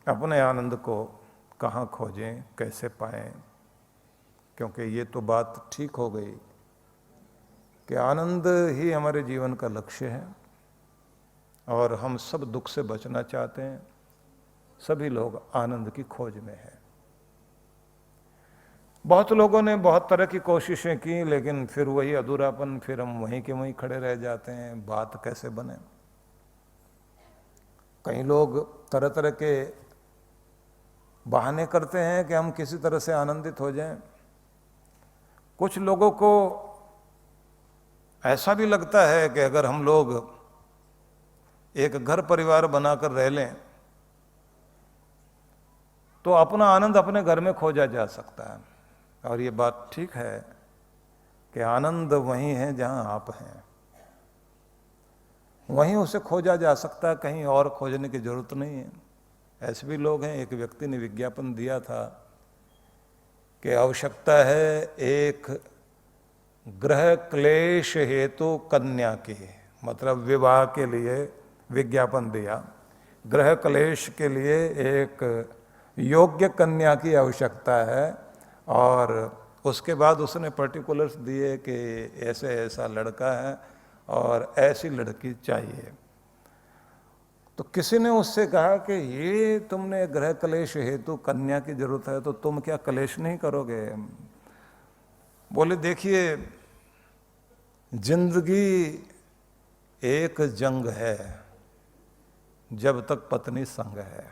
अपने आनंद को कहाँ खोजें, कैसे पाएं? क्योंकि ये तो बात ठीक हो गई कि आनंद ही हमारे जीवन का लक्ष्य है और हम सब दुख से बचना चाहते हैं। सभी लोग आनंद की खोज में हैं। बहुत लोगों ने बहुत तरह की कोशिशें की, लेकिन फिर वही अधूरापन, फिर हम वहीं के वहीं खड़े रह जाते हैं। बात कैसे बने? कई लोग तरह तरह के बहाने करते हैं कि हम किसी तरह से आनंदित हो जाएं। कुछ लोगों को ऐसा भी लगता है कि अगर हम लोग एक घर परिवार बनाकर रह लें तो अपना आनंद अपने घर में खोजा जा सकता है। और ये बात ठीक है कि आनंद वहीं है जहां आप हैं, वहीं उसे खोजा जा सकता है, कहीं और खोजने की जरूरत नहीं है। ऐसे भी लोग हैं। एक व्यक्ति ने विज्ञापन दिया था कि आवश्यकता है एक ग्रह क्लेश हेतु कन्या की, मतलब विवाह के लिए विज्ञापन दिया। ग्रह क्लेश के लिए एक योग्य कन्या की आवश्यकता है और उसके बाद उसने पर्टिकुलर्स दिए कि ऐसे ऐसा लड़का है और ऐसी लड़की चाहिए। तो किसी ने उससे कहा कि ये तुमने ग्रह क्लेश हेतु कन्या की जरूरत है तो तुम क्या क्लेश नहीं करोगे? बोले देखिए, जिंदगी एक जंग है जब तक पत्नी संग है।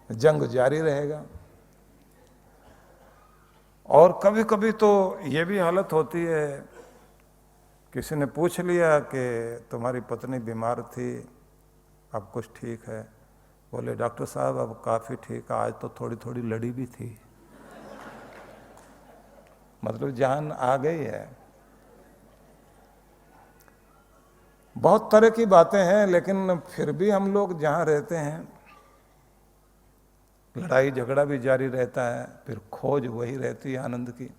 जंग जारी रहेगा। और कभी कभी तो ये भी हालत होती है, किसी ने पूछ लिया कि तुम्हारी पत्नी बीमार थी, अब कुछ ठीक है? बोले डॉक्टर साहब अब काफ़ी ठीक है, आज तो थोड़ी थोड़ी लड़ी भी थी। मतलब जान आ गई है। बहुत तरह की बातें हैं, लेकिन फिर भी हम लोग जहाँ रहते हैं लड़ाई झगड़ा भी जारी रहता है, फिर खोज वही रहती है आनंद की।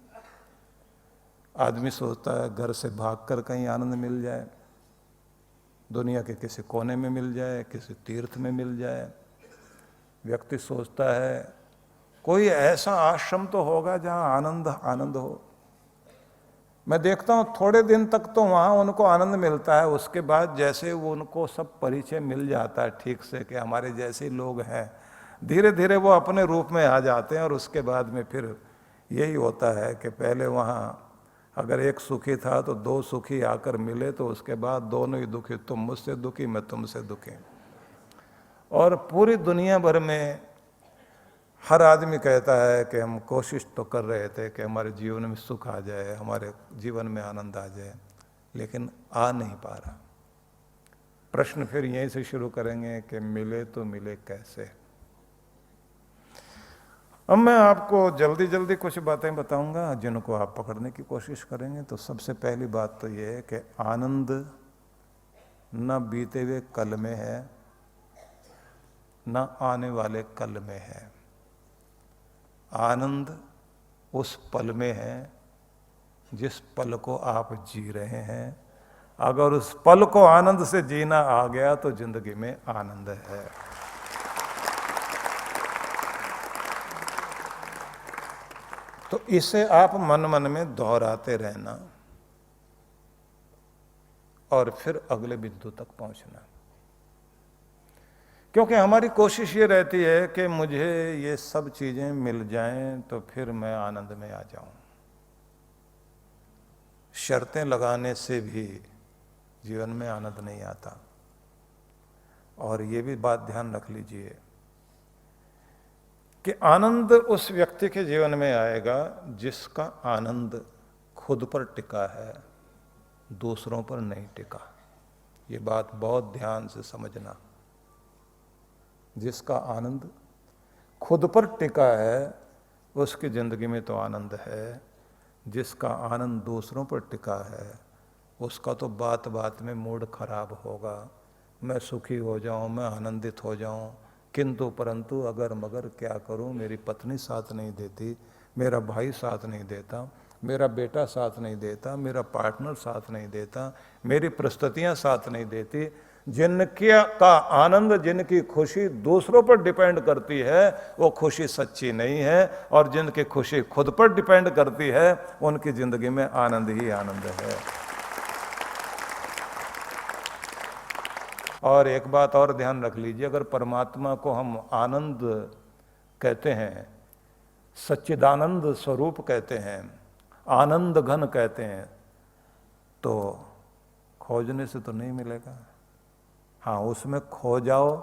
आदमी सोचता है घर से भागकर कहीं आनंद मिल जाए, दुनिया के किसी कोने में मिल जाए, किसी तीर्थ में मिल जाए। व्यक्ति सोचता है कोई ऐसा आश्रम तो होगा जहां आनंद आनंद हो। मैं देखता हूं थोड़े दिन तक तो वहां उनको आनंद मिलता है, उसके बाद जैसे वो उनको सब परिचय मिल जाता है ठीक से कि हमारे जैसे लोग हैं, धीरे धीरे वो अपने रूप में आ जाते हैं। और उसके बाद में फिर यही होता है कि पहले वहाँ अगर एक सुखी था तो दो सुखी आकर मिले, तो उसके बाद दोनों ही दुखी, तुम मुझसे दुखी मैं तुमसे दुखी। और पूरी दुनिया भर में हर आदमी कहता है कि हम कोशिश तो कर रहे थे कि हमारे जीवन में सुख आ जाए, हमारे जीवन में आनंद आ जाए, लेकिन आ नहीं पा रहा। प्रश्न फिर यहीं से शुरू करेंगे कि मिले तो मिले कैसे। अब मैं आपको जल्दी जल्दी कुछ बातें बताऊंगा जिनको आप पकड़ने की कोशिश करेंगे। तो सबसे पहली बात तो ये है कि आनंद न बीते हुए कल में है, न आने वाले कल में है। आनंद उस पल में है जिस पल को आप जी रहे हैं। अगर उस पल को आनंद से जीना आ गया तो जिंदगी में आनंद है। तो इसे आप मन मन में दोहराते रहना और फिर अगले बिंदु तक पहुंचना। क्योंकि हमारी कोशिश ये रहती है कि मुझे ये सब चीजें मिल जाएं तो फिर मैं आनंद में आ जाऊं। शर्तें लगाने से भी जीवन में आनंद नहीं आता। और ये भी बात ध्यान रख लीजिए कि आनंद उस व्यक्ति के जीवन में आएगा जिसका आनंद खुद पर टिका है, दूसरों पर नहीं टिका। ये बात बहुत ध्यान से समझना। जिसका आनंद खुद पर टिका है उसकी जिंदगी में तो आनंद है। जिसका आनंद दूसरों पर टिका है उसका तो बात बात में मूड खराब होगा। मैं सुखी हो जाऊं, मैं आनंदित हो जाऊं, किंतु परंतु अगर मगर क्या करूं, मेरी पत्नी साथ नहीं देती, मेरा भाई साथ नहीं देता, मेरा बेटा साथ नहीं देता, मेरा पार्टनर साथ नहीं देता, मेरी परिस्थितियां साथ नहीं देती। जिनके का आनंद, जिनकी खुशी दूसरों पर डिपेंड करती है, वो खुशी सच्ची नहीं है। और जिनकी खुशी खुद पर डिपेंड करती है, उनकी जिंदगी में आनंद ही आनंद है। और एक बात और ध्यान रख लीजिए, अगर परमात्मा को हम आनंद कहते हैं, सच्चिदानंद स्वरूप कहते हैं, आनंद घन कहते हैं, तो खोजने से तो नहीं मिलेगा। हाँ, उसमें खो जाओ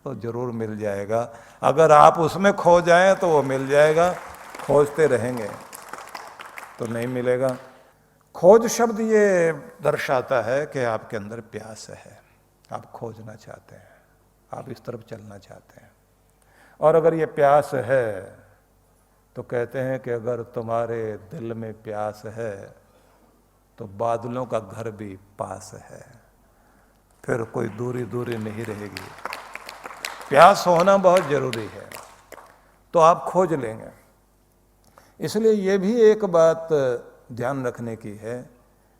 तो जरूर मिल जाएगा। अगर आप उसमें खो जाएं तो वो मिल जाएगा, खोजते रहेंगे तो नहीं मिलेगा। खोज शब्द ये दर्शाता है कि आपके अंदर प्यास है, आप खोजना चाहते हैं, आप इस तरफ चलना चाहते हैं। और अगर ये प्यास है तो कहते हैं कि अगर तुम्हारे दिल में प्यास है तो बादलों का घर भी पास है, फिर कोई दूरी दूरी नहीं रहेगी। प्यास होना बहुत जरूरी है, तो आप खोज लेंगे। इसलिए ये भी एक बात ध्यान रखने की है,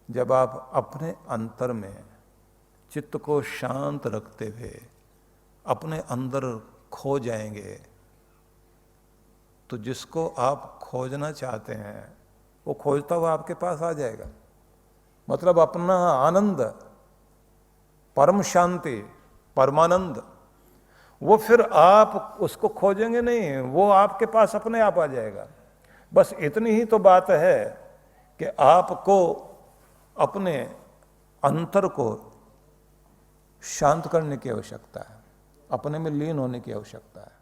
जब आप अपने अंतर में चित्त को शांत रखते हुए अपने अंदर खो जाएंगे, तो जिसको आप खोजना चाहते हैं वो खोजता हुआ आपके पास आ जाएगा। मतलब अपना आनंद, परम शांति, परमानंद, वो फिर आप उसको खोजेंगे नहीं, वो आपके पास अपने आप आ जाएगा। बस इतनी ही तो बात है कि आपको अपने अंतर को शांत करने की आवश्यकता है, अपने में लीन होने की आवश्यकता है।